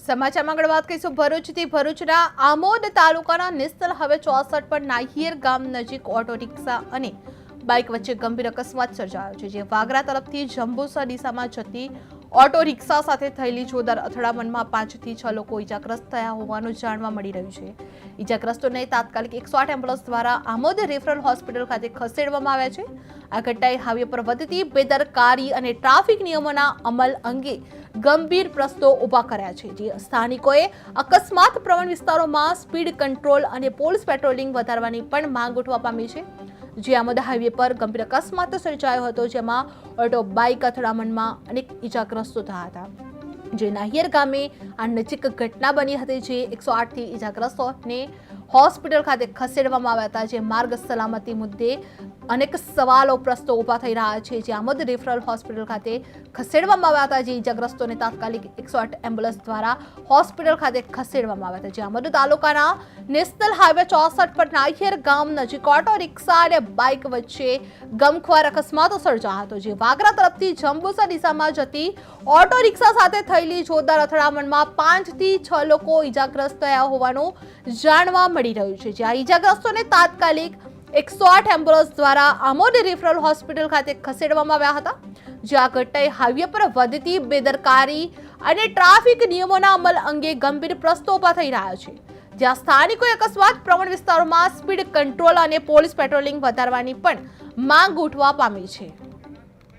સમાચારમાં આગળ વાત કરીશું ભરૂચથી। ભરૂચના આમોદ તાલુકાના નિસ્તલ હવે 64 પર નાહિયેર ગામ નજીક ઓટો રિક્ષા અને બાઇક વચ્ચે ગંભીર અકસ્માત સર્જાયો છે, જે વાગરા તરફથી જંબુસર દિશામાં જતી ઓટો રિક્ષા સાથે થયેલી જોરદાર અથડામણમાં 5 થી 6 લોકો ઇજાગ્રસ્ત થયા હોવાનું જાણવા મળી રહ્યું છે। ઇજાગ્રસ્તોને તાત્કાલિક 108 એમ્બ્યુલન્સ દ્વારા આમોદ રેફરલ હોસ્પિટલ ખાતે ખસેડવામાં આવ્યા છે। આ ઘટનાએ હાઈવે પર વધતી બેદરકારી અને ટ્રાફિક નિયમોના અમલ અંગે ગંભીર પ્રશ્નો ઊભા કર્યા છે, જે સ્થાનિકોએ અકસ્માત પ્રવણ વિસ્તારોમાં સ્પીડ કંટ્રોલ અને પોલીસ પેટ્રોલિંગ વધારવાની પણ માંગ ઉઠવા પામી છે। જે આમોદ હાઈવે પર ગંભીર અકસ્માત સર્જાયો હતો, જેમાં ઓટો બાઇક અથડામણમાં અનેક ઇજાગ્રસ્તો થયા હતા। જે નાહિયેર ગામે આ નજીક ઘટના બની હતી, જે 108 થી ઇજાગ્રસ્તોને હોસ્પિટલ ખાતે ખસેડવામાં આવ્યા હતા। જે માર્ગ સલામતી મુદ્દે અનેક સવાલો પ્રશ્નો ઊભા થઈ રહ્યા છે, જે આમોદ રેફરલ હોસ્પિટલ ખાતે ખસેડવામાં આવ્યા હતા। જે ઇજાગ્રસ્તોને તાત્કાલિક 108 એમ્બ્યુલન્સ દ્વારા હોસ્પિટલ ખાતે ખસેડવામાં આવ્યા હતા। જે આમોદ તાલુકાના નેશનલ હાઈવે 64 પર નાહિયેર ગામ નજીક ઓટો રિક્ષા અને બાઇક વચ્ચે ગમખ્વાર અકસ્માત સર્જાયો હતો, જે વાગરા તરફથી જંબુસર દિશામાં જતી ઓટો રિક્ષા સાથે થયેલી જોરદાર અથડામણમાં 5 થી 6 લોકો ઇજાગ્રસ્ત થયા હોવાનું જાણવા મળી રહ્યું છે। જે આ ઇજાગ્રસ્તોને તાત્કાલિક 108 એમ્બ્યુલન્સ દ્વારા આમોદ રેફરલ હોસ્પિટલ ખાતે ખસેડવામાં આવ્યા હતા। જે આ ઘટનાએ હાઈવે પર વધતી બેદરકારી અને ટ્રાફિક નિયમોના અમલ અંગે ગંભીર પ્રશ્નો ઊભા થઈ રહ્યા છે, જ્યાં સ્થાનિકોએ અકસ્માત પ્રવણ વિસ્તારોમાં સ્પીડ કંટ્રોલ અને પોલીસ પેટ્રોલિંગ વધારવાની પણ માંગ ઉઠવા પામી છે।